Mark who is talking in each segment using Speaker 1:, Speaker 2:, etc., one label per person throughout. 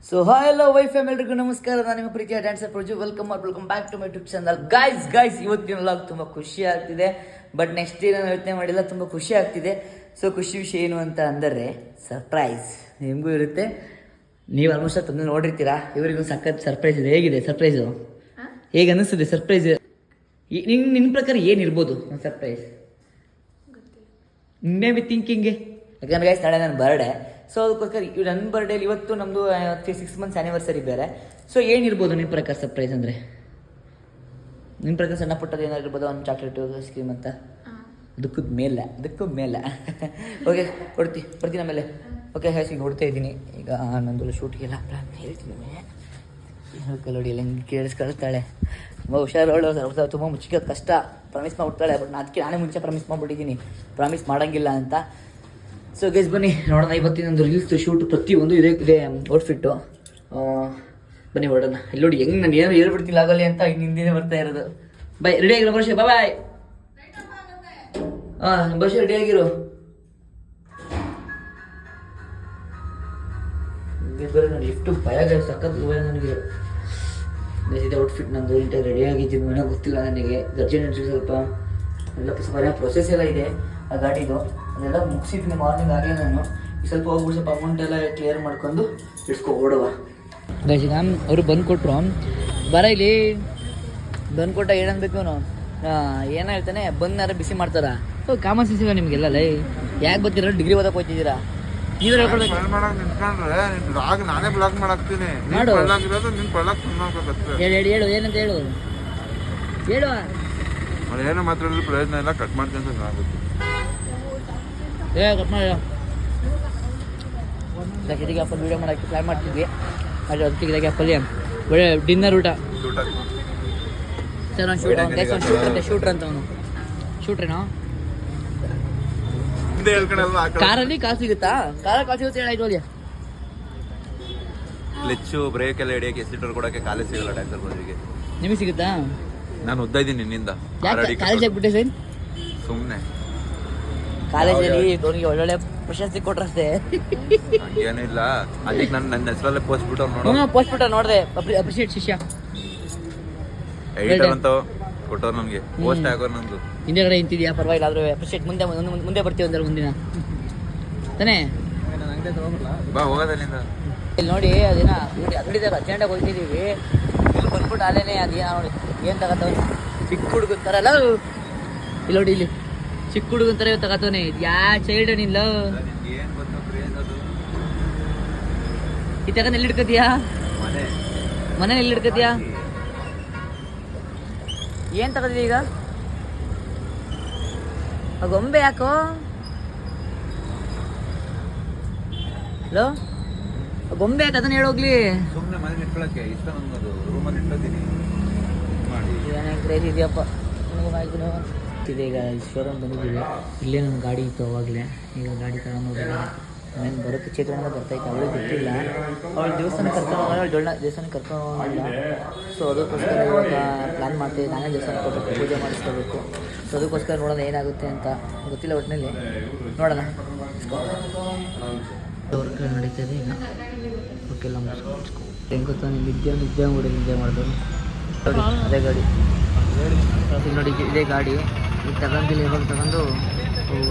Speaker 1: So hi hello wife ಎಲ್ರಿಗೂ ನಮಸ್ಕಾರ. ನಾನು ನಿಮ್ಮ ಪ್ರೀತಿಯ dancer Praju. Welcome back to my YouTube channel. Guys ಇವತ್ತಿನ ವ್ಲಾಗ್ ತುಂಬ ಖುಷಿ ಆಗ್ತಿದೆ. ಬಟ್ ನೆಕ್ಸ್ಟ್ ಡೇ ನಾನು ಯೋಚನೆ ಮಾಡಿಲ್ಲ, ತುಂಬ ಖುಷಿ ಆಗ್ತಿದೆ. ಸೊ ಖುಷಿ ವಿಷಯ ಏನು ಅಂತ ಅಂದರೆ ಸರ್ಪ್ರೈಸ್ ನಿಮಗೂ ಇರುತ್ತೆ. ನೀವು ಆಲ್ಮೋಸ್ಟ್ ತಂದು ನೋಡಿರ್ತೀರಾ. ಇವರಿಗೂ ಸಖತ್ ಸರ್ಪ್ರೈಸ್ ಇದೆ. ಹೇಗಿದೆ ಸರ್ಪ್ರೈಸು? ಹೇಗೆ ಅನ್ನಿಸ್ತದೆ ಸರ್ಪ್ರೈಸ್? ನಿನ್ನ ಪ್ರಕಾರ ಏನಿರ್ಬೋದು ಸರ್ಪ್ರೈಸ್? ಮೇ ಬಿ ಥಿಂಕಿಂಗ್ಗೆ, ಯಾಕಂದ್ರೆ ಗೈಸ್ ನಾಳೆ ನನ್ನ ಬರ್ಡೇ. ಸೊ ಅದಕ್ಕೋಸ್ಕರ ನನ್ನ ಬರ್ಡೇಲಿ ಇವತ್ತು ನಮ್ಮದು 6 months ಆ್ಯನಿವರ್ಸರಿ ಬೇರೆ. ಸೊ ಏನಿರ್ಬೋದು ನಿಮ್ಮ ಪ್ರಕಾರ ಸರ್ಪ್ರೈಸ್ ಅಂದರೆ? ನಿಮ್ಮ ಪ್ರಕಾರ ಸಣ್ಣ ಪುಟ್ಟದ್ದು ಏನಾಗಿರ್ಬೋದು, ಒಂದು ಚಾಕ್ಲೇಟು, ಐಸ್ ಕ್ರೀಮ್ ಅಂತ? ದುಃಖದ ಮೇಲೆ ಓಕೆ ಬರ್ತೀನಿ ಆಮೇಲೆ. ಓಕೆ ಹ್ಯಾಸ್ ಈಗ ಹೊಡ್ತಾ ಇದ್ದೀನಿ. ಈಗ ನಂದು ಶೂಟಿಗೆಲ್ಲ ಪ್ಲ್ಯಾನ್ ಹೇಳ್ತೀನಿ. ನೋಡಿ ಎಲ್ಲ ಹಿಂಗೆ ಕೇಳಿಸ್ಕೊಳ್ತಾಳೆ. ತುಂಬ ಹುಷಾರು, ತುಂಬ ಮುಚ್ಚಿಕೋದು ಕಷ್ಟ. ಪ್ರಾಮಿಸ್ ಮಾಡ್ಬಿಡ್ತಾಳೆ. ಬಟ್ ಅದಕ್ಕೆ ನಾನೇ ಮುಂಚೆ ಪ್ರಾಮಿಸ್ ಮಾಡಿಬಿಟ್ಟಿದ್ದೀನಿ, ಪ್ರಾಮಿಸ್ ಮಾಡೋಂಗಿಲ್ಲ ಅಂತ. ಸೊ ಗೈಸ್ ಬನ್ನಿ ನೋಡೋಣ. ಇವತ್ತಿನೊಂದು ರೀಲ್ಸ್ ಶೂಟ್ ಪ್ರತಿಯೊಂದು ಇದೆ ಔಟ್ಫಿಟ್ಟು. ಬನ್ನಿ ಹೊಡೋಣ. ಇಲ್ಲಿ ನೋಡಿ ಹೆಂಗೆ ನಾನು ಏನೋ ಹೇಳ್ಬಿಡ್ತೀನಿ ಆಗಲಿ ಅಂತ ಹಿಂದಿನೇ ಬರ್ತಾ ಇರೋದು. ಬೈ ರೆಡಿ ಆಗಿರೋ ವರ್ಷ ಬಾಯ್. ಹಾಂ ವರ್ಷ ರೆಡಿ ಆಗಿರು. ಬರೋ ನೋಡಿ ಎಷ್ಟು ಭಯ ಸಖತ್ ಭಯ ನನಗೆ. ಇದೆ ಔಟ್ಫಿಟ್ ನಂದು ನೀಟಾಗಿ ರೆಡಿ ಆಗಿದ್ದೀನಿ. ಏನೋ ಗೊತ್ತಿಲ್ಲ ನನಗೆ. ಅರ್ಜೆಂಟ್ ಸ್ವಲ್ಪ ಎಲ್ಲ ಪ್ರೊಸೆಸ್ ಎಲ್ಲ ಇದೆ ಆ ಗಾಡಿದು. ಅದೆಲ್ಲ ಮುಗಿಸಿದ್ದೀನಿ ಮಾರ್ನಿಂಗ್ ಆಗಲೇ ನಾನು. ಈ ಸ್ವಲ್ಪ ಹೋಗ್ಬಿಟ್ಟು ಸ್ವಲ್ಪ ಅಮೌಂಟ್ ಎಲ್ಲ ಕ್ಲಿಯರ್ ಮಾಡ್ಕೊಂಡು ಓಡುವ. ಗೈಸ್ ಅವರು ಬಂದು ಕೊಟ್ಟರು. ಬರ ಇಲ್ಲಿ ಬಂದು ಕೊಟ್ಟ ಏನನ್ಬೇಕು ಅವನು ಏನೋ ಹೇಳ್ತಾನೆ, ಬಂದಾರ ಬಿಸಿ ಮಾಡ್ತಾರ. ಕಾಮನ್ ಸೆನ್ಸ್ ಇಲ್ಲ ನಿಮಗೆಲ್ಲ. ಯಾಕೆ ಗೊತ್ತಿರೋ ಡಿಗ್ರಿ ಓದಕ್ಕೆ ಹೋಗ್ತಿದ್ದೀರಾ? ನೀವೇ ಹೇಳ್ಕೊಡ್ಬೇಕು. ಹೇಳು ಏನಂತ ಹೇಳು
Speaker 2: ಏನೋ ಮಾತಾಡಿದ್ರೆ ಪ್ರಯೋಜನ ಇಲ್ಲ. ಕಟ್ ಮಾಡ್ತೀನಿ ಅಂತ ಆಗುತ್ತೆ.
Speaker 1: ಕಟ್ ಮಾಡಿ ಇದಕ್ಕೆ ಅಪ್ಪ ವೀಡಿಯೋ ಮಾಡೋಕ್ಕೆ ಪ್ಲ್ಯಾನ್ ಮಾಡ್ತಿದ್ವಿ. ಅದು ಅದಕ್ಕೆ ಇದಕ್ಕೆ ಅಪ್ಪಲ್ಲಿ ಒಳ್ಳೆ ಡಿನ್ನರ್ ಊಟ. ಸರ್ ಒಂದು ಶೂಟ್ರ್ ಅಂತ ಅವನು ಶೂಟ್ರೇನೋ. ಕಾರಲ್ಲಿ ಕಾಸು ಸಿಗುತ್ತಾ? ಕಾಸು ಸಿಗುತ್ತೆ ಹೇಳಾಯ್ತು ಅಲ್ಲಿ.
Speaker 2: ಕ್ಲಚ್ಚು ಬ್ರೇಕ್ ಎಲ್ಲ ಹಿಡಿಯೋಕೆ ಎಸಿಟರ್ ಕೊಡೋಕ್ಕೆ ಕಾಲೇಜ್ ಸಿಗಲ್ಲ ಡ್ಯಾನ್ಸರ್ ಬದಲಿಗೆ.
Speaker 1: ನಿಮಗೆ ಸಿಗುತ್ತಾ?
Speaker 2: ನಾನು ಓದ್ತಾ ಇದ್ದೀನಿ ನಿನ್ನಿಂದ.
Speaker 1: ಕಾಲೇಜ್ ಆಗ್ಬಿಟ್ಟೆ ಸರ್?
Speaker 2: ಸುಮ್ಮನೆ
Speaker 1: ಕಾಲೇಜಲ್ಲಿ ಅವನಿಗೆ ಒಳ್ಳೊಳ್ಳೆ ಪ್ರಶಸ್ತಿ ಕೊಟ್ರಷ್ಟೇ.
Speaker 2: ಏನಿಲ್ಲ, ಅದಕ್ಕೆ ನನ್ನ ಹೆಸರಲ್ಲೇ ಪೋಸ್ಟ್ ಬಿಟ್ಟು ನೋಡೋ.
Speaker 1: ಪೋಸ್ಟ್ ಬಿಟ್ಟು ನೋಡಿದೆ. ಅಪ್ರಿಷಿಯೇಟ್ ಶಿಷ್ಯ
Speaker 2: ಎಡಿಟರ್ ಅಂತ ಕೊಟ್ಟವ್ರು ನನಗೆ. ಪೋಸ್ಟ್ ಆಗೋರು ನಂದು
Speaker 1: ಹಿಂದೆಗಡೆ ನಿಂತಿದ್ಯಾ? ಪರವಾಗಿಲ್ಲ. ಆದರೂ ಅಪ್ರಿಷಿಯೇಟ್ ಮುಂದೆ ಬರ್ತೀವಿ ಅಂದ್ರೆ ಮುಂದಿನ ತಾನೇ
Speaker 2: ಬಾ ಹೋಗೋದಲ್ಲಿಂದ.
Speaker 1: ಇಲ್ಲಿ ನೋಡಿ ಅದೇನ ಅಂಗಡಿದಾಗ ಅರ್ಜೆಂಟಾಗಿ ಹೋಗ್ತಿದ್ದೀವಿ. ಇಲ್ಲಿ ಬಂದ್ಬಿಟ್ಟು ಅಲ್ಲೇನೆ ಅದೇನ ನೋಡಿ ಏನು ತಗೋತವನು. ಚಿಕ್ಕ ಹುಡುಗಂತಾರಲ್ಲ ಇಲ್ಲಿ ನೋಡಿ, ಇಲ್ಲಿ ಚಿಕ್ಕ ಹುಡುಗಂತಾರೆ ತಗೋತವನೆ. ಯಾ ಚೈಲ್ಡ್ ನಿಲ್ಲ ಈ ತಗೊಂಡು ಎಲ್ಲಿ ಹಿಡ್ಕತೀಯಾ? ಮನೇಲಿ ಎಲ್ಲಿ ಹಿಡ್ಕತೀಯಾ? ಏನು ತಗೋದಿದೆ ಈಗ? ಆ ಗೊಂಬೆ ಯಾಕೋ? ಹಲೋ, ಗೊಂಬೆ ಯಾಕೆ? ಅದನ್ನ ಹೇಳೋಗ್ಲಿ.
Speaker 2: ಸುಮ್ಮನೆ ಮನೆ ಇಟ್ಕೊಳ್ಳೋಕ್ಕೆ ಇಷ್ಟ ನನ್ನದು. ರೂಮಲ್ಲಿ ಇಟ್ಕೊತೀನಿ ಮಾಡಿ.
Speaker 1: ಏನಾಗ ಕ್ರೇಜ್ ಇದೆಯಪ್ಪ ಇದೆ. ಈಗ ಶೋರೂಮ್ ಬಂದಿದ್ದೀವಿ. ಇಲ್ಲೇ ನನ್ನ ಗಾಡಿ ಇತ್ತು ಅವಾಗಲೇ. ಈಗ ಗಾಡಿ ತಗೊಂಡು ಹೋಗಿಲ್ಲ. ನಾನು ಬರೋಕ್ಕೆ ಚೇತನ ಬರ್ತಾಯಿತ್ತು. ಅವಳಿಗೆ ಗೊತ್ತಿಲ್ಲ. ಅವಳು ದೇವಸ್ಥಾನ ಕರ್ಕೊಂಡು ಹೋಗೋಣ, ದೇವಸ್ಥಾನಕ್ಕೆ ಕರ್ಕೊಂಡು ಹೋಗಿಲ್ಲ. ಸೊ ಅದಕ್ಕೋಸ್ಕರ ಇವಾಗ ಪ್ಲ್ಯಾನ್ ಮಾಡ್ತೀವಿ. ನಾನೇ ದೇವಸ್ಥಾನಕ್ಕೆ ಹೋಗ್ಬೇಕು, ಪೂಜೆ ಮಾಡಿಸ್ಕೋಬೇಕು. ಸೊ ಅದಕ್ಕೋಸ್ಕರ ನೋಡೋಣ ಏನಾಗುತ್ತೆ ಅಂತ ಗೊತ್ತಿಲ್ಲ. ಒಟ್ಟಿನಲ್ಲಿ ನೋಡೋಣ. ವರ್ಕ್ ನಡೀತದೆ ಈಗ. ಓಕೆಲ್ಲ ಮುಗಿಸ್ಕೊ ಹೆಂಗೆ ಗೊತ್ತಾ? ನಿದ್ದೆ ಮಾಡಿದ್ರು. ಅದೇ ಗಾಡಿ ನೋಡಿ, ಇದೇ ಗಾಡಿ. ಈಗ ತಗೊಂಡಿಲ್ಲ, ಇವಾಗ ತಗೊಂಡು ಹೋಗುವ.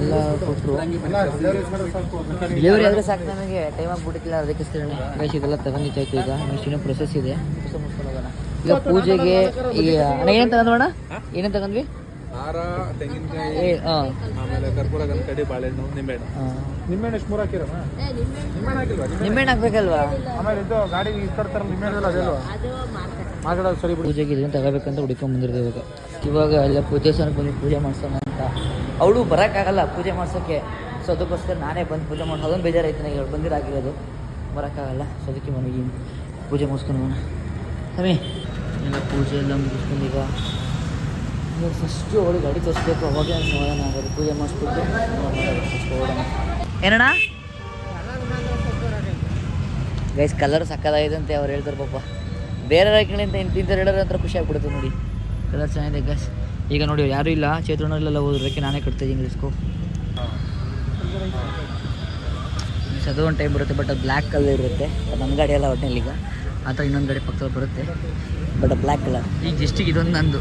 Speaker 1: ಎಲ್ಲ ಕೊಟ್ಟರು. ಡೆಲಿವರಿ ಆದರೆ ಸಾಕು ನಮಗೆ. ಟೈಮ್ ಆಗಿಬಿಟ್ಟಿಲ್ಲ, ಅದಕ್ಕೆ ಇದೆಲ್ಲ ತಗೊಂಡಿದ್ದಾಯ್ತು. ಈಗ ನೆಕ್ಸ್ಟ್ ಇನ್ನೂ ಪ್ರೊಸೆಸ್ ಇದೆ. ಮುಗಿಸ್ಕೊಳ್ಳೋಣ ಈಗ ಪೂಜೆಗೆ. ಈಗ ಏನೇನು ತಗೊಂಡ್ವಣ್ಣ? ಏನೇನು ತಗೊಂಡ್ವಿ?
Speaker 2: ಹಾರ, ತೆಂಗಿನಕಾಯಿ, ಆಮೇಲೆ ಕರ್ಪೂರ, ಗಂಧಕಡ್ಡಿ, ಬಾಳೆಹಣ್ಣು, ನಿಂಬೆಹಣ್ಣು. ಎಷ್ಟು 3 ಹಾಕಿರೋಣ?
Speaker 1: ನಿಂಬೆಹಣ್ಣು ಹಾಕ್ಬೇಕಲ್ವಾ?
Speaker 2: ಆಮೇಲೆ ಇದು ಗಾಡಿ ಇಸ್ಕೊಡ್ತಾರಲ್ಲ ನಿಂಬೆಹಣ್ಣು, ಅದೆಲ್ಲ ಸರಿ.
Speaker 1: ಪೂಜೆಗೆ ಇದನ್ನು ತಗೋಬೇಕಂತ ಹುಡ್ಕೊಂಡು ಬಂದಿರ್ತೀವಿ. ಇವಾಗ ಎಲ್ಲ ಪೂಜೆ ಸ್ಥಾನಕ್ಕೆ ಬಂದು ಪೂಜೆ ಮಾಡ್ಸೋಣ ಅಂತ. ಅವಳು ಬರೋಕ್ಕಾಗಲ್ಲ ಪೂಜೆ ಮಾಡ್ಸೋಕ್ಕೆ. ಸೊ ಅದಕ್ಕೋಸ್ಕರ ನಾನೇ ಬಂದು ಪೂಜೆ ಮಾಡಿ. ಅದೊಂದು ಬೇಜಾರಾಯ್ತು ನನಗೆ. ಅವಳು ಬಂದಿರಾಗಿರೋದು ಬರೋಕ್ಕಾಗಲ್ಲ. ಸೊ ಅದಕ್ಕೆ ಮನೆಗೆ ಪೂಜೆ ಮುಗಿಸ್ಕೊಂಡು ಹೋಗೋಣ. ಸಮಿ ಎಲ್ಲ ಪೂಜೆ ಎಲ್ಲ ಮುಗಿಸ್ಕೊಂಡು ಈಗ ಫಸ್ಟು ಅವಳು ಗಾಡಿ ತೋರಿಸ್ಬೇಕು. ಅವಾಗೇ ನೋಡೋಣ. ಆಗೋದು ಪೂಜೆ ಮಾಡಿಸ್ಬಿಟ್ಟು ಓಡೋಣ. ಏನಣ್ಣ ಗೈಸ್ ಕಲರ್ ಸಕ್ಕದಾಗಿದೆ ಅಂತ ಅವ್ರು ಹೇಳ್ತಾರೆ ಪಾಪ. ಬೇರೆ ಹಾಕಿಂತ ಇಂಥವ್ರು ಹೇಳೋರು ಅಂತ ಖುಷಿ ಆಗ್ಬಿಡುತ್ತೆ ನೋಡಿ. ಕಲರ್ ಚೆನ್ನಾಗಿದೆ ಗೈಸ್. ಈಗ ನೋಡಿ ಯಾರೂ ಇಲ್ಲ, ಚೇತನಲ್ಲೆಲ್ಲ ಹೋದ್ರಕ್ಕೆ ನಾನೇ ಕಟ್ತಾಯಿದ್ದೀನಿ ರಿಸ್ಕು. ಅದು ಒಂದು ಟೈಮ್ ಬರುತ್ತೆ, ಬಟ್ ಅದು ಬ್ಲ್ಯಾಕ್ ಕಲರ್ ಇರುತ್ತೆ. ನಮ್ಮ ಗಾಡಿ ಎಲ್ಲ ಒಟ್ಟಿನಲ್ಲಿ ಈಗ ಆ ಥರ ಇನ್ನೊಂದು ಗಾಡಿ ಪಕ್ಕದಲ್ಲಿ ಬರುತ್ತೆ, ಬಟ್ ಬ್ಲ್ಯಾಕ್ ಕಲರ್. ಈಗ ಜಸ್ಟಿಗೆ ಇದೊಂದು ನಂದು.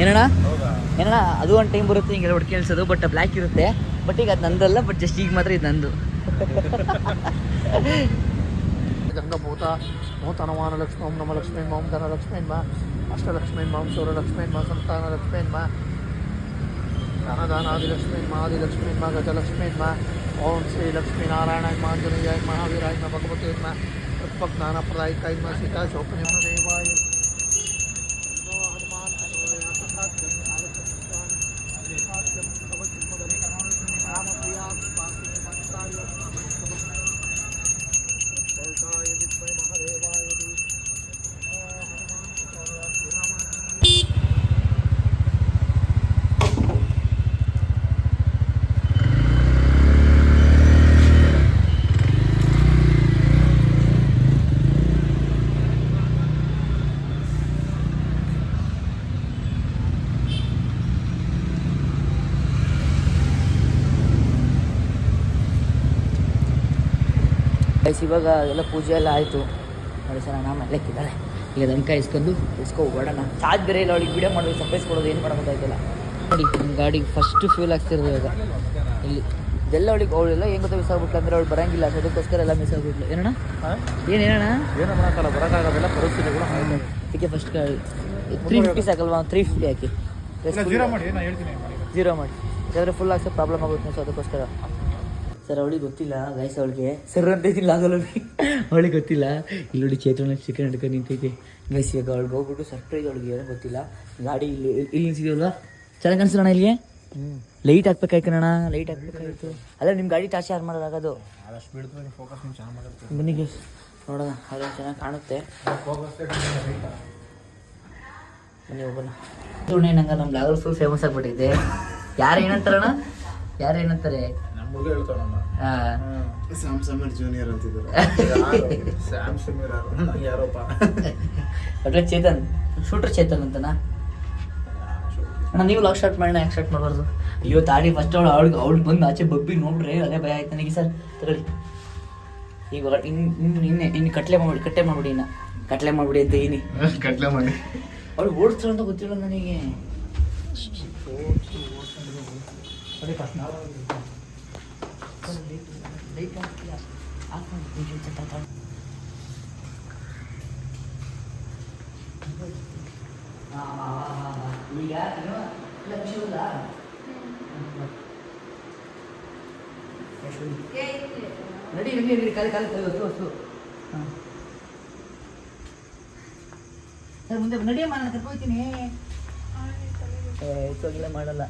Speaker 1: ಏನಣ್ಣ ಏನಣ್ಣ ಅದು ಒಂದು ಟೈಮ್ ಬರುತ್ತೆ ಹಿಂಗೆಲ್ಲ ಹೊಡ್ಕೆ ಕೇಳಿಸೋದು, ಬಟ್ ಬ್ಲ್ಯಾಕ್ ಇರುತ್ತೆ. ಬಟ್ ಈಗ ಅದು ನಂದಲ್ಲ, ಬಟ್ ಜಸ್ಟ್ ಈಗ ಮಾತ್ರ ಇದು ನಂದು.
Speaker 3: ಗಂಗಭೂತ ನೂತನವಾನ ಲಕ್ಷ್ಮೀ ಓಂ ನಮ ಲಕ್ಷ್ಮೀ ಓಂ ಧನ ಲಕ್ಷ್ಮೀ ಮ ಅಷ್ಟಲಕ್ಷ್ಮೀ ಓಂ ಸೂರ್ಯಲಕ್ಷ್ಮೀ ಮ ಸಂತಾನ ಲಕ್ಷ್ಮೀ ಮ ಧನದಾನಾದಿಲಕ್ಷ್ಮೀ ಮ ಆದಿಲಕ್ಷ್ಮೀ ಮ ಗಜಲಕ್ಷ್ಮೀ ಮ ಓಂ ಶ್ರೀ ಲಕ್ಷ್ಮೀ ನಾರಾಯಣಾಯ ಮ ಆಂಜನೇಯಾಯ ಮಹಾವೀರಾಯ ಮ ಭಗವತೆ ಮ ತತ್ವಜ್ಞಾನ ಪ್ರದಾಯಿಕಾಯ ಮ ಸೀತಾ ಶೋಕನೇ ಮ ದೇವಾಯ
Speaker 1: ಗೈಸ್ ಇವಾಗ ಎಲ್ಲ ಪೂಜೆ ಎಲ್ಲ ಆಯಿತು ನೋಡಿ ಸರ್. ನಾನು ಲೆಕ್ಕಿದ್ದಾಳೆ ಈಗ ದನ್ಕ ಇಸ್ಕೊ ಓಡೋಣ. ಚಾರ್ಜ್ ಬೇರೆ ಇಲ್ಲ, ಅವಳಿಗೆ ವಿಡಿಯೋ ಮಾಡೋದು ಸರ್ಪ್ರೈಸ್ ಕೊಡೋದು ಏನು ಮಾಡೋದಾಯ್ತಲ್ಲ ನೋಡಿ. ನಿಮ್ಮ ಗಾಡಿಗೆ ಫಸ್ಟ್ ಫ್ಯೂಲ್ ಆಗ್ತಿರೋದು ಇವಾಗ ಇಲ್ಲಿ ಇದೆಲ್ಲ ಅವಳೆಲ್ಲ ಹೆಂಗೆ ಗೊತ್ತಾ ಮಿಸ್ ಆಗ್ಬಿಟ್ಲು ಅಂದರೆ ಅವಳು ಬರೋಂಗಿಲ್ಲ, ಅದಕ್ಕೋಸ್ಕರ ಎಲ್ಲ ಮಿಸ್ ಆಗ್ಬಿಟ್ಲು. ಏನಣ್ಣ ಏನೇನಣ್ಣ
Speaker 3: ಏನೋ ಮಾಡೋಕ್ಕಲ್ಲ, ಬರೋಕ್ಕಾಗೋದಿಲ್ಲ, ಪರಿಸ್ಥಿತಿಗಳು
Speaker 1: ಅದಕ್ಕೆ ಫಸ್ಟ್ ಗಾಡಿ 350 ಸಾಕಲ್ವಾ, 350 ಹಾಕಿ
Speaker 3: ಜೀರೋ ಮಾಡಿ, ನಾನು ಹೇಳ್ತೀನಿ
Speaker 1: ಜೀರೋ ಮಾಡಿ, ಯಾಕಂದರೆ ಫುಲ್ ಆಗ್ಸೋ ಪ್ರಾಬ್ಲಮ್ ಆಗುತ್ತೆ. ಸೊ ಅದಕ್ಕೋಸ್ಕರ ಸರ್ ಅವಳಿಗೆ ಗೊತ್ತಿಲ್ಲ ಗೈಸ್, ಅವಳಿಗೆ ಸರ್ ಅಂತ ಇದ್ದಿಲ್ಲ ಆಗಲ್ಲ ಅವಳಿಗೆ ಗೊತ್ತಿಲ್ಲ. ಇಲ್ಲಿ ನೋಡಿ ಚೇತನ ಚಿಕನ್ ಹಿಡ್ಕೊಂಡು ನಿಂತೈತೆ ಗೈಸ್. ಇವಾಗ ಅವಳಿಗೆ ಹೋಗ್ಬಿಟ್ಟು ಸರ್ಪ್ರೈಸ್, ಅವಳಿಗೆ ಏನೋ ಗೊತ್ತಿಲ್ಲ. ಗಾಡಿ ಇಲ್ಲಿ ನಿಲ್ಸಿದೀವಲ್ವಾ, ಚೆನ್ನಾಗಿ ಕಾಣಿಸೋಣ. ಇಲ್ಲಿಗೆ ಲೈಟ್ ಹಾಕ್ಬೇಕಾಯ್ಕಣ್ಣ, ಲೈಟ್ ಹಾಕ್ಬೇಕಾಯ್ತು. ಅಲ್ಲ ನಿಮ್ಮ ಗಾಡಿ ಟಾರ್ಚ್ ಆನ್ ಮಾಡೋದಾಗೋದು. ಬನ್ನಿ ಗೈಸ್ ನೋಡೋಣ, ಅದು ಚೆನ್ನಾಗಿ ಕಾಣುತ್ತೆ. ಬನ್ನಿ ಹೋಗೋಣ. ನಂಗೆ ನಮ್ಮ ಲಾಗಲ್ ಫುಲ್ ಫೇಮಸ್ ಆಗಿಬಿಟ್ಟಿದೆ. ಯಾರು ಏನಂತಾರಣ್ಣ, ಯಾರು ಏನಂತಾರೆ
Speaker 3: ಸ್ಯಾಮ್ ಸಮೀರ್ ಜೂನಿಯರ್ ಅಂತಿದ್ದಾರೆ. ಸ್ಯಾಮ್ ಸಮೀರ್ ಯಾರಪ್ಪ
Speaker 1: ಒಟ್ಲೆ ಚೇತನ್, ಶೂಟರ್ ಚೇತನ್ ಅಂತನಾ ಅಣ್ಣ. ನೀವು ಲಾಗ್ ಸ್ಟಾರ್ಟ್ ಮಾಡೋಣ, ಯಾಕೆ ಸ್ಟಾರ್ಟ್ ಮಾಡಬಾರ್ದು? ಅಯ್ಯೋ ತಾಡಿ ಫಸ್ಟ್ ಅವಳು ಬಂದು ಆಚೆ ಬಬ್ಬಿ ನೋಡ್ರೆ ಅದೇ ಭಯ ಆಯ್ತು ನನಗೆ. ಸರ್ ತಗೊಳ್ಳಿ ಈಗ ಇನ್ನು ಕಟ್ಲೆ ಮಾಡ್ಬಿಡಿ, ಇನ್ನು ಕಟ್ಲೆ ಮಾಡ್ಬಿಡಿ ಅಂತ ಏನಿ
Speaker 3: ಕಟ್ಲೆ ಮಾಡಿ.
Speaker 1: ಅವಳು ಓಡಿಸ್ತಾಳೆ ಅಂತ ಗೊತ್ತಿಲ್ಲ ನನಗೆ. ಈಗ ನಡಿ ನಡಿ ಕಾಲಿ ಕಾಲಿ ಹೊತ್ತು ಹಾಂ ಸರ್ ಮುಂದೆ ನಡಿಯ ನಾನು ಕರ್ಕೊಳ್ತೀನಿ. ಇಷ್ಟೊಂದಿಲ್ಲ ಮಾಡಲ್ಲ.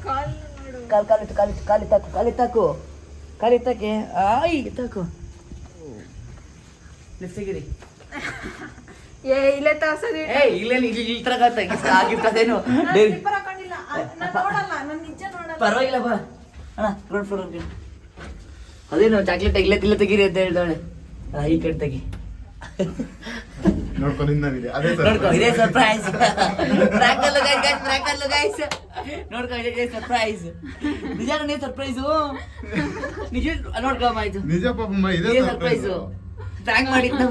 Speaker 1: ಕಾಲಿ ತಾಕೆ ಆಯ್ ತಾಕು ಲಿಫ್ಟ್ ತೆಗೀರಿ. ಪರವಾಗಿಲ್ಲ ಬಾ ಅಣ್ಣ, ಗ್ರೌಂಡ್ ಫ್ಲೋರ್ ಅದೇನು ಚಾಕ್ಲೇಟ್ ಇಲ್ಲ ತೆಗೀರಿ ಅಂತ ಹೇಳ್ತಾಳೆ. ಈ ಕಡೆ ತೆಗಿ
Speaker 3: ನೋಡ್ಕೊ,
Speaker 1: ಇದೇ ಸರ್ಪ್ರೈಸ್. ನೋಡ್ಕೊ ಇದೇ ಸರ್ಪ್ರೈಸ್. ನಿಜ ನೀ ಸರ್ಪ್ರೈಸು, ನಿಜ ನೋಡ್ಕೊ ಆಯ್ತು.
Speaker 3: ನಿಜ ಪಾಪಮ್ಮ, ಇದೇ
Speaker 1: ಸರ್ಪ್ರೈಸು. ಫ್ರ್ಯಾಂಕ್ ಮಾಡಿತ್ತು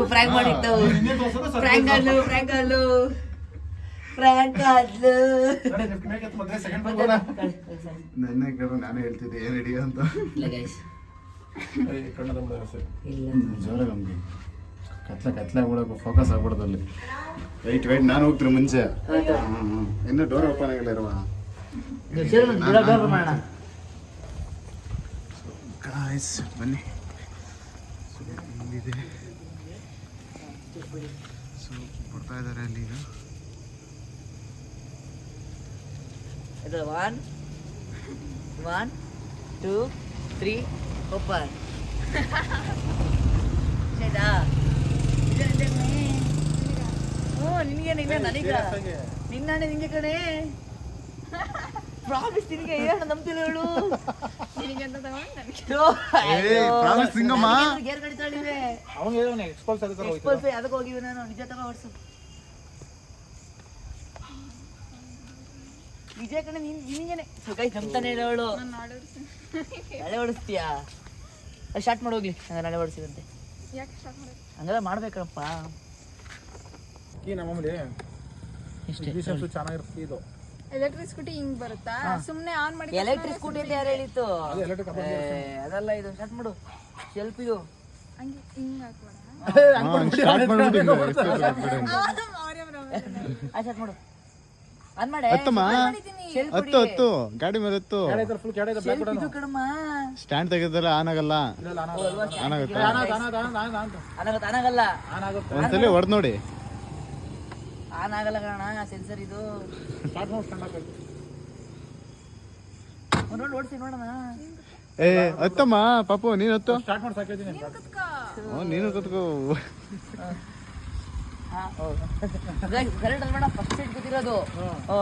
Speaker 3: ನನ್ನ ಕೇಳ, ನಾನೇ ಹೇಳ್ತಿದ್ದೆ ಏನ್ ಹಿಡಿಯ ಅಂತ.
Speaker 1: ಇಲ್ಲ ಗೈಸ್, ಇಲ್ಲ
Speaker 3: ಜೋರ ನಮ್ಗೆ ಕತ್ಲೆ ಆಗ್ಬಿಡಬೇಕು, ಫೋಕಸ್ ಆಗ್ಬಿಡೋದು ಅಲ್ಲಿ. ವೈಟ್ ನಾನು ಹೋಗ್ತೀನಿ ಮುಂಚೆ. ಇನ್ನು ಡೋರ್ ಓಪನ್ ಆಗಿಲ್ಲ ಇರುವ ಗಾಯ್ಸ್. ಬನ್ನಿ ಇಲ್ಲಿದೆ. ಸೊ ಬರ್ತಾ ಇದ್ದಾರೆ ಅಲ್ಲಿ ಈಗ.
Speaker 1: ಇದು 1 2 3 ಓಪನ್. ನಿನಗೆ ನನಗ ನಿನ್ನಾಣೆ ನಿಂಗೆ ಕಣೆ. ಪ್ರಾಮಿಸ್ ನಿನಗೆ ಏನು ನಂಬ್ತಿಲ್ಲ ಹೇಳು.
Speaker 4: ನಿನಗೆ ಅಂತ ತಗೊಂಡು ನನಗೆ
Speaker 5: ಪ್ರಾಮಿಸ್ ಸಿಂಗಮ್ಮ.
Speaker 1: ಗೇರ್ ಗಾಡಿ ತಗೊಂಡಿವೆ.
Speaker 2: ಅವ್ನು ಹೇಳಿದವನು ಎಕ್ಸ್ಪಲ್ಸ್ ಅದಕ್ಕೆ
Speaker 1: ಎಕ್ಸ್ಪಲ್ಸ್ ಅದಕ್ಕೆ ಹೋಗಿವಿ ನಾನು. ನಿಜ ತಗೋ ಹೊಡ್ಸು. ನಿಜ ಕಣೆ ನಿನಗೇನೆ. ಸೊ ಗೈಸ್ ನಂಬ್ತಾನೆ ಇಲ್ಲ ಅವಳು.
Speaker 4: ನಾನು ಆಡೋದು
Speaker 1: ನಾಳೆ ಓಡಿಸ್ತೀಯಾ? ಸ್ಟಾರ್ಟ್ ಮಾಡೋಗ್ಲಿ, ಹಂಗಾರೆ ನಾಳೆ ಓಡಿಸಿದಂತೆ.
Speaker 4: ಯಾಕೆ ಸ್ಟಾರ್ಟ್ ಮಾಡೋದು?
Speaker 1: ಹಂಗಾರೆ ಮಾಡ್ಬೇಕಪ್ಪ.
Speaker 2: ಈ ನಮ್ಮಲ್ಲಿ
Speaker 1: ಇಷ್ಟೇ.
Speaker 2: ಬಿಶಪ್ಸ್ ಚೆನ್ನಾಗಿರುತ್ತೆ ಇದು.
Speaker 4: ಎಲೆಕ್ಟ್ರಿಕ್ ಸ್ಕೂಟಿ ಹಿಂಗ್ ಬರುತ್ತಾ? ಸುಮ್ನೆ ಆನ್ ಮಾಡಿ
Speaker 1: ಎಲೆಕ್ಟ್ರಿಕ್ ಸ್ಕೂಟಿ ಅಂತ ಯಾರು ಹೇಳಿತ್ತು?
Speaker 2: ಅದು ಎಲೆಕ್ಟ್ರಿಕ್
Speaker 1: ಅದಲ್ಲ, ಇದು ಸ್ಟಾರ್ಟ್ ಮಾಡು. ಸೆಲ್ಫ್ ಇದು.
Speaker 4: ಹಂಗೆ ಹಿಂಗ್ ಹಾಕ್ಬೇಡ.
Speaker 5: ಸ್ಟಾರ್ಟ್ ಮಾಡ್ಬಿಟ್ಟು
Speaker 1: ಸ್ಟಾರ್ಟ್ ಮಾಡು. ಆನ್ ಮಾಡೆ.
Speaker 5: ಹತ್ತಮ್ಮ, ಹತ್ತು ಹತ್ತು ಗಾಡಿ ಮೇಲೆ ಹತ್ತು.
Speaker 2: ಫುಲ್ ಕೆಡೆ ಬ್ಲಾಕ್ ಕೂಡ
Speaker 1: ಇದು ಕಣಮ್ಮ.
Speaker 5: ಸ್ಟ್ಯಾಂಡ್ ತೆಗೆದ್ರೆ ಆನ್ ಆಗಲ್ಲ. ಆನ್ ಆಗುತ್ತೆ.
Speaker 1: ಆನಾಗಲ್ಲ.
Speaker 5: ಒಂದ್ಸಲಿ ಹೊಡೆದ್ ನೋಡಿ.
Speaker 1: ಆನ್ ಆಗಲ್ಲ ಕಣ, ಸೆನ್ಸರ್ ಇದು. ನೋಡಿ ಓಡಿಸಿ ನೋಡೋಣ.
Speaker 5: ಏ ಹತ್ತಮ್ಮ ಪಾಪು, ನೀನ್ ಹತ್ತು.
Speaker 2: ಸ್ಟಾರ್ಟ್ ಮಾಡಿ ಸಾಕಿದ್ದೀನಿ.
Speaker 5: ನೀನು ಕತ್ಕೋ.
Speaker 1: ಕರೆಕ್ಟ್ ಅಲ್ಬೇಡ, ಫಸ್ಟ್ ಸೀಟ್ ಕೂತಿರೋದು.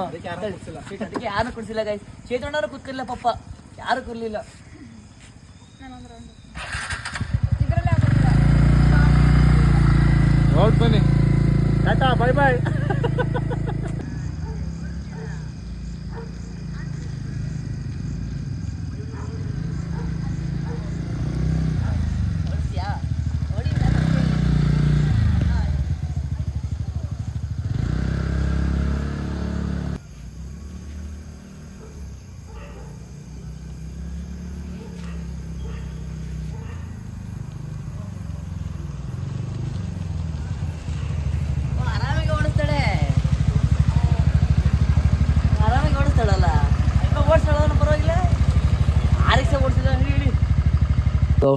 Speaker 1: ಅದಕ್ಕೆ ಯಾರು ಕೊಡ್ಸಿಲ್ಲ ಗೈಸ್. ಚೇತಣ್ಣವರು ಕೂತ್ಕಿಲ್ಲ ಪಾಪ, ಯಾರು ಕೂರ್ಲಿಲ್ಲ.
Speaker 4: ನಾನೊಂದು ರೌಂಡ್ ಇದರಲ್ಲೇ ಆಗೋದಿಲ್ಲ.
Speaker 5: ಹೊರಟ್ ಬನ್ನಿ.
Speaker 2: Tata bye bye.
Speaker 1: ಆರಾಮಾಗಿ ಓಡಿಸ್ತಾಳೆ, ಆರಾಮಾಗಿ ಓಡಿಸ್ತಾಳಲ್ಲ. ಓಡಿಸ್ತಾಳ ಪರವಾಗಿಲ್ಲ. ಆರಿಸ ಓಡಿಸಿದ ಹೇಳಿ.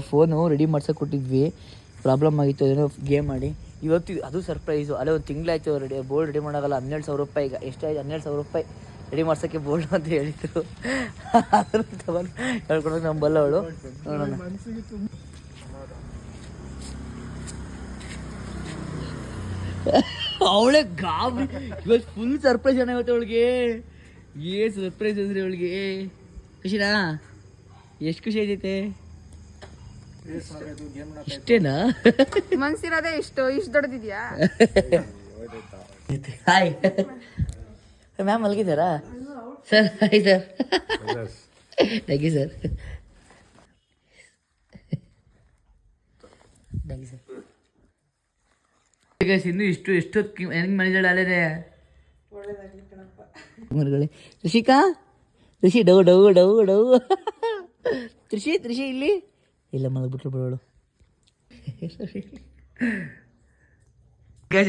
Speaker 1: ಫೋನು ರೆಡಿ ಮಾಡ್ಸಕ್ಕೆ ಕೊಟ್ಟಿದ್ವಿ, ಪ್ರಾಬ್ಲಮ್ ಆಗಿತ್ತು ಏನೋ ಗೇಮ್ ಮಾಡಿ. ಇವತ್ತು ಅದು ಸರ್ಪ್ರೈಸು. ಅಲ್ಲೇ ಒಂದು ತಿಂಗಳಾಯ್ತು ರೆಡಿ, ಬೋರ್ಡ್ ರೆಡಿ ಮಾಡೋಕ್ಕಲ್ಲ. 12,000 ರೂಪಾಯಿ. ಈಗ ಎಷ್ಟಾಯ್ತು? 12,000 ರೂಪಾಯಿ ರೆಡಿ ಮಾಡ್ಸೋಕ್ಕೆ ಬೋರ್ಡ್ ಅಂತ ಹೇಳಿದ್ರು. ಅದನ್ನು ತಗೊಂಡು ಹೇಳ್ಕೊಡೋಕೆ ನಮ್ಮ ಬಲ್ಲ ಅವಳು. ನೋಡೋಣ. ಅವಳೆ ಗಾಬರಿ. ಇವತ್ತು ಫುಲ್ ಸರ್ಪ್ರೈಸ್ ಏನಾಗುತ್ತೆ ಅವಳಿಗೆ. ಏನು ಸರ್ಪ್ರೈಸ್ ಅಂದ್ರೆ ಅವಳಿಗೆ. ಖುಷಿನಾ? ಎಷ್ಟು ಖುಷಿ ಆಯ್ತೈತೆ? ಇಷ್ಟೇನಾ?
Speaker 4: ಮನ್ಸಿರೋದೇ ಇಷ್ಟು ದೊಡ್ಡದಿದ್ಯಾ?
Speaker 1: ಹಾಯ್ ಮ್ಯಾಮ್, ಮಲಗಿದ್ದಾರಾ sir? Hi sir. Thank you sir. Thank you sir. ಈಗ ಸಿಂಧು ಎಷ್ಟೊತ್ತು ಹೆಂಗೆ ಮಾಡಿದಾಳೆ ಅಲ್ಲೇನೆ. ಮರುಗಳೇ ಋಷಿಕಾ, ಋಷಿ ಡೌ ಡೌ ಡೌ ಡೌ. ತ್ರಿಷಿ ಇಲ್ಲಿ ಇಲ್ಲ, ಮಲಗ್ಬಿಟ್ರು ಬಿಡೋಳು.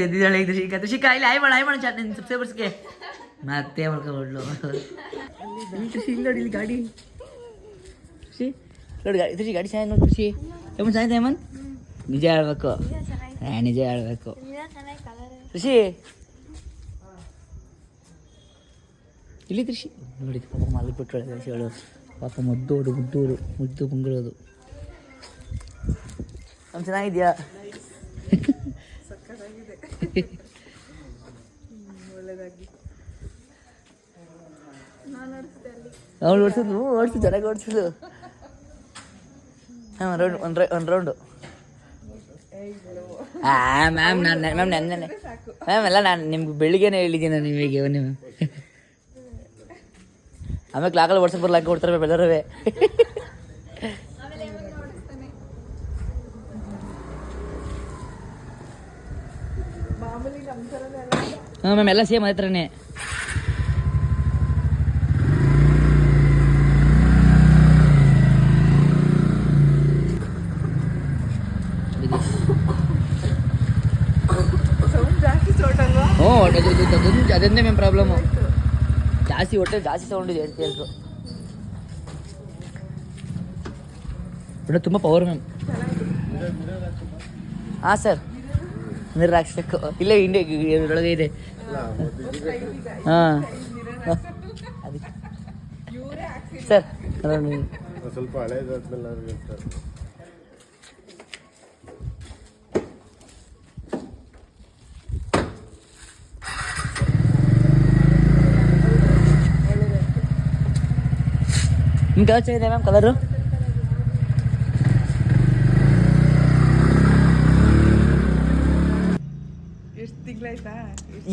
Speaker 1: ಎದ್ದಿದ್ದಾಳೆ ಈಗ ತ್ರಿಷಿಕಾ. ತ್ರಿಷಿಕಾ ಇಲ್ಲಿ ಆಯ್ ಮಾಡ ಚಾಟ್ ನಿನ್ನ ಸಬ್ಸ್ಕ್ರೈಬರ್ಸ್ಗೆ ಮತ್ತೆ ಮಾಡ್ಕೊಬಿಡ್ಲು. ತ್ರಿಷಿ ಇಲ್ಲಿ ನೋಡಿ, ಇಲ್ಲಿ ಗಾಡಿ. ತ್ರಿಷಿ ನೋಡಿ ಗಾಡಿ. ತ್ರಿಷಿ ಗಾಡಿ ಚೆನ್ನಾಗಿ ನೋಡಿ. ತ್ರಿಷಿ ಹೇಮನ್ ಚೆನ್ನಾಗಿದೆ. ಹೇಮನ್ ನಿಜ ಹೇಳ್ಬೇಕು. ನಿಜ ಹೇಳ್ಬೇಕು. ಋಷಿ ಇಲ್ಲಿ ತ್ರಿಷಿ ನೋಡಿ ಪಾಪ ಮಲಗಿಬಿಟ್ರೊಳಗೆ ಹೇಳು. ಪಾಪ ಮುದ್ದೋಡು ಮುದ್ದು ಮುಂಗಳೋದು. ನಮ್ಮ ಚೆನ್ನಾಗಿದ್ಯಾ? ಅವಳು ಓಡಿಸಿದ್ಲು ಚೆನ್ನಾಗಿ ಓಡಿಸಿದ್ಲು. ಹಾಂ ಒಂದು ರೌಂಡು. ಮ್ಯಾಮ್ ನೆನ್ನೆ ಮ್ಯಾಮ್ ಎಲ್ಲ ನಾನು ನಿಮ್ಗೆ ಬೆಳಿಗ್ಗೆನೇ ಹೇಳಿದ್ದೀನಿ ನಿಮಗೆ. ನೀವು ಆಮೇಲೆ ಕ್ಲಾಕಲ್ಲಿ ಓಡಿಸೋಕೆ ಬರಲ್ಲ, ಹಾಕಿ ಕೊಡ್ತಾರೆ ಬೆಳರವೇ. ಹಾಂ ಮ್ಯಾಮ್, ಎಲ್ಲ ಸೇಮ್ ಅದೇ ಥರನೇ. ಅದನ್ನೇ ಮ್ಯಾಮ್ ಪ್ರಾಬ್ಲಮ್ಮು. ಜಾಸ್ತಿ ಹೊಟ್ಟೆ ಜಾಸ್ತಿ ತಗೊಂಡಿದೆ ಹೇಳ್ತು. ಬಟ್ ತುಂಬ ಪವರ್ ಮ್ಯಾಮ್. ಹಾಂ ಸರ್, ನೀರು ಹಾಕ್ಸ್ಬೇಕು. ಇಲ್ಲೇ ಇಂಡಿಯೊಳಗೆ ಇದೆ. ಹಾಂ ಸರ್,
Speaker 5: ಸ್ವಲ್ಪ ಹಳೇದಾದ್ಮೇಲೆ
Speaker 1: ನಿಮ್ಗೆ ಯಾವ ಚೆನ್ನಾಗಿದೆ ಮ್ಯಾಮ್ ಕಲರು?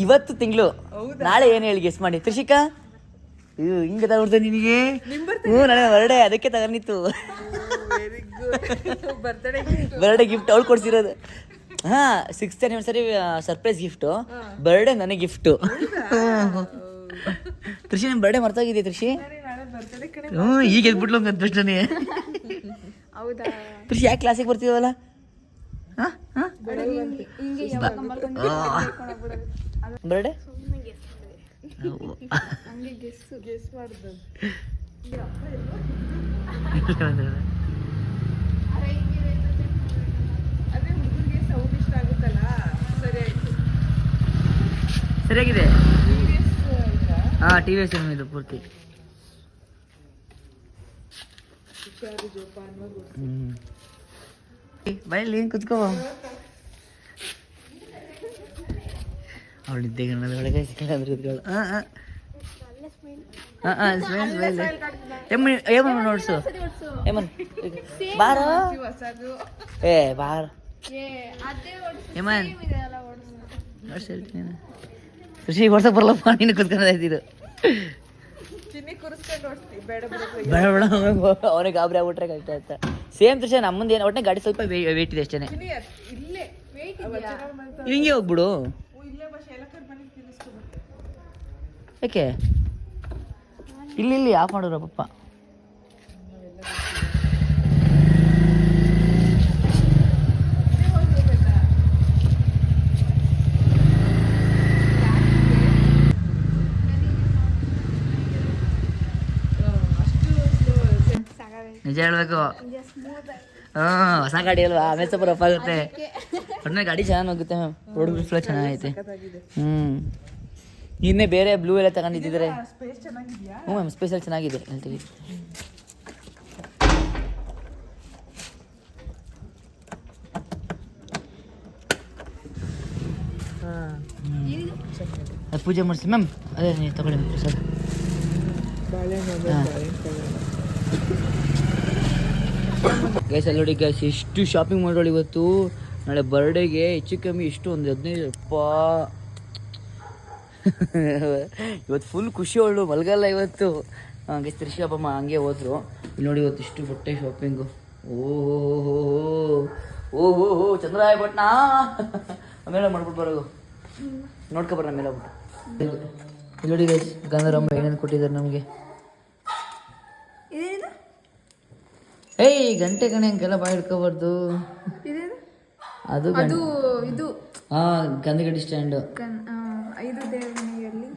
Speaker 1: ಇವತ್ತು ತಿಂಗಳು, ನಾಳೆ ಏನು ಹೇಳಿ ಗೆಸ್ ಮಾಡಿ. ತ್ರಿಷಿಕಾ ಹಿಂಗೆ ತಗೊಡ್ತ ನಿನಗೆ? ಹ್ಞೂ ನಾಳೆ ಬರ್ಡೇ, ಅದಕ್ಕೆ ತಗೊಂಡಿತ್ತು. ಬರ್ಡೇ ಗಿಫ್ಟ್ ಅವಳು ಕೊಡ್ಸಿರೋದು. ಹಾ 6th anniversary surprise gift, birthday ನನಗೆ ಗಿಫ್ಟು. ತ್ರಿಷಿ ನಿಮ್ಮ ಬರ್ಡೇ ಮರ್ತೋಗಿದೆ ತ್ರಿಷಿ. ಹ್ಞೂ ಈಗ ಎದ್ಬಿಟ್ಲು ಹಂಗೆ ಅಂದ್ಬಿಟ್ಟಾನೆ.
Speaker 4: ಹೌದಾ?
Speaker 1: ತ್ರಿಷಿ ಯಾಕೆ ಕ್ಲಾಸಿಗೆ ಬರ್ತೀವಲ್ಲ? ಬರ್ಡೇ ಸರಿಯಾಗಿದೆ. ಹಾಂ TVS ಇದು ಪೂರ್ತಿ. ಬಯಲಿ ಕುತ್ಕೋ. ಅವಳು ನಿದ್ದೆ ಒಳಗೆ ಸಿಕ್ಕಂದ್ರೆ ಕುತ್ಕೊಳ್ಳ. ಏಮನ್ ನೋಡ್ಸು, ಏಮನ್ ಬಾರೋ, ಏ ಬಾರ ಏಮನ್ ನೋಡ್ಸಿ ಹೇಳ್ತೀನಿ. ಖುಷಿ ಓಡ್ಸಕ್ ಬರಲ್ಲಪ್ಪ, ನೀನು ಕುತ್ಕೊಂಡಾಯ್ತಿದ್ದು. ಬೇಡ ಬೇಡ ಅವನಿಗೆ ಗಾಬರಿ ಆಗ್ಬಿಟ್ರೆ ಕಷ್ಟ ಆಯ್ತಾ. ಸೇಮ್ ತೃಷ ನಮ್ಮಂದು ಏನು ಒಟ್ಟೆ ಗಾಡಿ ಸ್ವಲ್ಪ ವೇಟ್ ಇದೆ ಅಷ್ಟೇ. ಹಿಂಗೆ ಹೋಗ್ಬಿಡು. ಯಾಕೆ ಇಲ್ಲಿ ಆಫ್ ಮಾಡೋರ ಪಪ್ಪ. ನಿಜ ಹೇಳ್ಬೇಕು. ಹೊಸ ಗಾಡಿ ಅಲ್ವಾ, ಆಮೇಲೆ ಸ್ವಲ್ಪ ರಫ್ ಆಗುತ್ತೆ. ಒಟ್ಟಿನ ಗಾಡಿ ಚೆನ್ನಾಗಿ ಹೋಗುತ್ತೆ ಮ್ಯಾಮ್, ರೋಡ್ ಫ್ಲೋ ಚೆನ್ನಾಗೈತೆ. ಇನ್ನೇ ಬೇರೆ ಬ್ಲೂ ಎಲ್ಲ ತಗೊಂಡಿದ್ದಿದ್ರೆ. ಹ್ಞೂ ಮ್ಯಾಮ್ ಸ್ಪೇಸ್ ಎಲ್ಲ ಚೆನ್ನಾಗಿದೆ ಹೇಳ್ತೀವಿ. ಪೂಜೆ ಮಾಡಿಸಿ ಮ್ಯಾಮ್, ಅದೇ ನೀವು ತಗೊಳ್ಳಿ ಮ್ಯಾಮ್ ಪ್ರಸಾದ. ಗೈಸ್ ಅಲ್ಲಿ ನೋಡಿ ಗೈಸ್, ಎಷ್ಟು ಶಾಪಿಂಗ್ ಮಾಡೋಳು ಇವತ್ತು. ನಾಳೆ ಬರ್ಡೇಗೆ ಹೆಚ್ಚು ಕಮ್ಮಿ ಎಷ್ಟು ಒಂದು 15 ರೂಪಾಯಿ. ಇವತ್ತು ಫುಲ್ ಖುಷಿ ಅವಳು, ಮಲಗಲ್ಲ ಇವತ್ತು. ಗೈಸ್ ತ್ರಿಷಾಪಮ್ಮ ಹಂಗೆ ಹೋದ್ರು. ಇಲ್ಲಿ ನೋಡಿ ಇವತ್ತು ಇಷ್ಟು ಬಟ್ಟೆ ಶಾಪಿಂಗು. ಓಹೋ ಓಹೋ ಚಂದ್ರಾಯ ಭಟ್ನಾ ಆಮೇಲೆ ಮಾಡ್ಬಿಟ್ಟು ಬರೋದು. ನೋಡ್ಕೊಬರ ಮೇಲೆ ಹೋಗ್ಬಿಟ್ಟು. ಇಲ್ಲಿ ನೋಡಿ ಗೈಸ್, ಗಂಧರಾಮ ಏನೇನು ಕೊಟ್ಟಿದ್ದಾರೆ ನಮಗೆ. ಏಯ್ ಗಂಟೆ ಕಣೆ ಹಂಗೆಲ್ಲ ಬಾಯ್ ಹಿಡ್ಕೋಬಾರ್ದು. ಅದು
Speaker 4: ಇದು
Speaker 1: ಹಾಂ ಗಂಧಗಡ್ಡಿ ಸ್ಟ್ಯಾಂಡು.
Speaker 4: 5 ದೇವರ ಮನೆಯಲ್ಲಿ